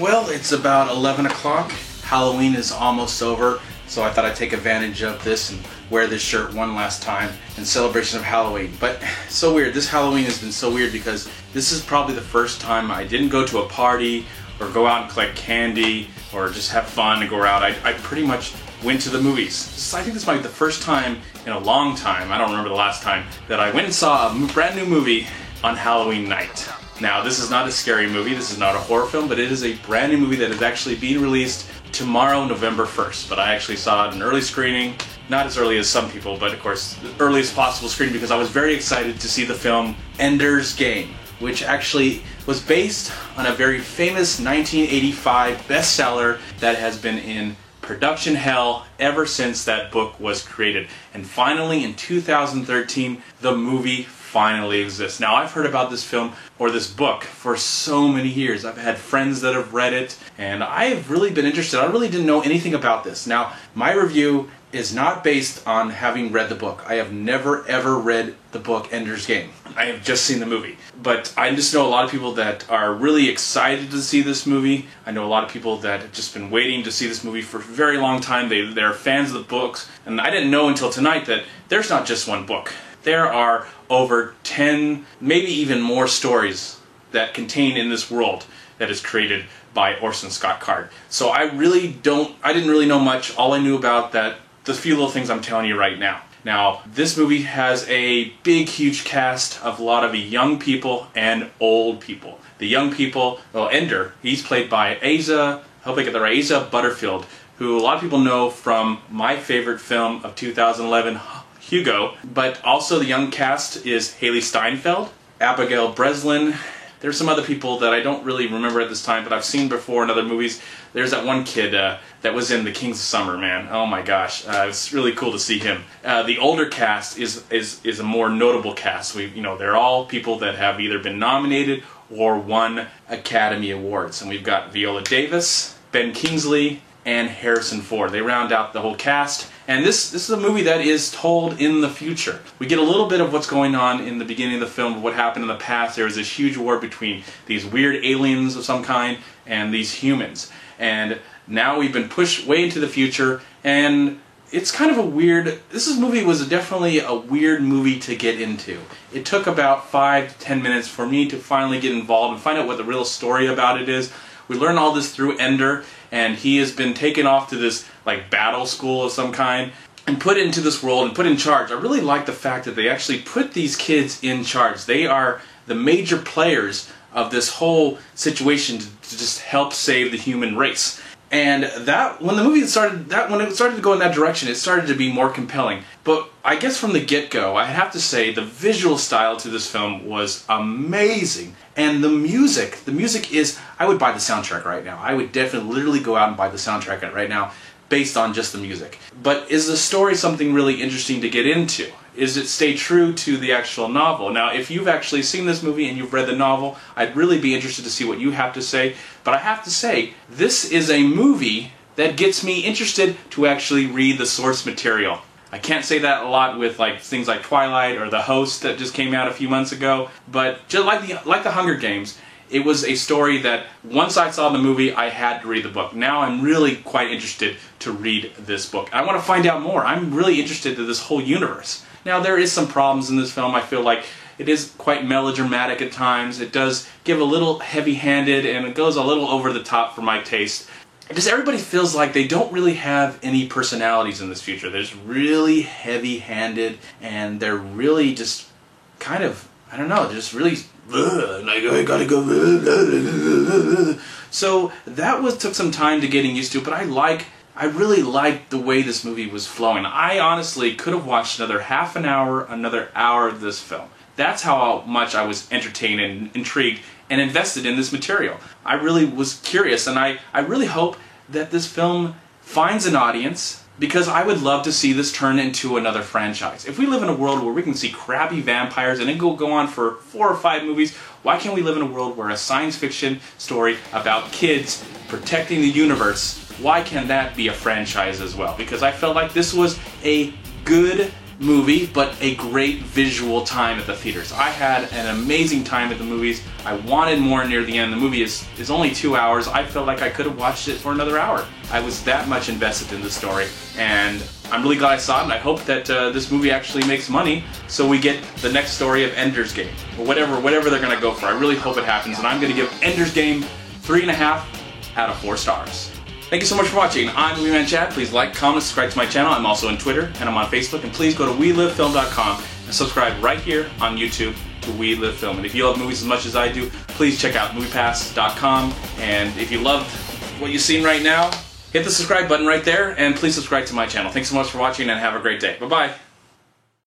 Well, it's about 11 o'clock. Halloween is almost over, so I thought I'd take advantage of this and wear this shirt one last time in celebration of Halloween. But so weird, this Halloween has been so weird because this is probably the first time I didn't go to a party or go out and collect candy or just have fun and go out. I pretty much went to the movies. I think this might be the first time in a long time, I don't remember the last time, that I went and saw a brand new movie on Halloween night. Now, this is not a scary movie, this is not a horror film, but it is a brand new movie that is actually being released tomorrow, November 1st. But I actually saw it in an early screening, not as early as some people, but of course, the earliest possible screening because I was very excited to see the film Ender's Game, which actually was based on a very famous 1985 bestseller that has been in production hell ever since that book was created. And finally, in 2013, the movie finally exists. Now, I've heard about this film or this book for so many years. I've had friends that have read it, and I've really been interested. I really didn't know anything about this. Now, my review is not based on having read the book. I have never ever read the book Ender's Game. I have just seen the movie. But I just know a lot of people that are really excited to see this movie. I know a lot of people that have just been waiting to see this movie for a very long time. They're fans of the books. And I didn't know until tonight that there's not just one book. There are over 10, maybe even more stories that contain in this world that is created by Orson Scott Card. So I didn't really know much. All I knew about that, the few little things I'm telling you right now. Now, this movie has a big, huge cast of a lot of young people and old people. The young people, well, Ender, he's played by Asa, I hope I get that right, Asa Butterfield, who a lot of people know from my favorite film of 2011, Hugo. But also the young cast is Haley Steinfeld, Abigail Breslin. There's some other people that I don't really remember at this time, but I've seen before in other movies. There's that one kid that was in The Kings of Summer, man. Oh my gosh, it's really cool to see him. The older cast is a more notable cast. They're all people that have either been nominated or won Academy Awards. And we've got Viola Davis, Ben Kingsley, and Harrison Ford. They round out the whole cast. And this is a movie that is told in the future. We get a little bit of what's going on in the beginning of the film, of what happened in the past. There was this huge war between these weird aliens of some kind and these humans. And now we've been pushed way into the future, and it's kind of a weird... This movie was definitely a weird movie to get into. It took about 5 to 10 minutes for me to finally get involved and find out what the real story about it is. We learn all this through Ender, and he has been taken off to this like battle school of some kind and put into this world and put in charge. I really like the fact that they actually put these kids in charge. They are the major players of this whole situation to just help save the human race. And that, when the movie started, when it started to go in that direction, it started to be more compelling. But I guess from the get-go, I have to say the visual style to this film was amazing. And the music is, I would buy the soundtrack right now. I would definitely literally go out and buy the soundtrack right now based on just the music. But is the story something really interesting to get into? Is it stay true to the actual novel? Now, if you've actually seen this movie and you've read the novel, I'd really be interested to see what you have to say. But I have to say, this is a movie that gets me interested to actually read the source material. I can't say that a lot with things like Twilight or The Host that just came out a few months ago, but just like the Hunger Games, it was a story that once I saw the movie, I had to read the book. Now I'm really quite interested to read this book. I want to find out more. I'm really interested in this whole universe. Now, there is some problems in this film. I feel like it is quite melodramatic at times. It does give a little heavy-handed, and it goes a little over the top for my taste. Just everybody feels like they don't really have any personalities in this future. They're just really heavy-handed, and they're really just kind of, I don't know, just really, like, I gotta go. So that took some time to getting used to, but I really liked the way this movie was flowing. I honestly could have watched another half an hour, another hour of this film. That's how much I was entertained and intrigued and invested in this material. I really was curious, and I really hope that this film finds an audience, because I would love to see this turn into another franchise. If we live in a world where we can see crabby vampires and it go on for 4 or 5 movies, why can't we live in a world where a science fiction story about kids protecting the universe, why can't that be a franchise as well? Because I felt like this was a good movie, but a great visual time at the theaters. I had an amazing time at the movies. I wanted more near the end. The movie is only 2 hours. I felt like I could have watched it for another hour. I was that much invested in the story, and I'm really glad I saw it, and I hope that this movie actually makes money so we get the next story of Ender's Game, or whatever they're going to go for. I really hope it happens, and I'm going to give Ender's Game 3.5 out of 4 stars. Thank you so much for watching. I'm Movie Man Chad. Please like, comment, subscribe to my channel. I'm also on Twitter and I'm on Facebook. And please go to WeLiveFilm.com and subscribe right here on YouTube to We Live Film. And if you love movies as much as I do, please check out MoviePass.com. And if you loved what you've seen right now, hit the subscribe button right there and please subscribe to my channel. Thanks so much for watching and have a great day. Bye-bye.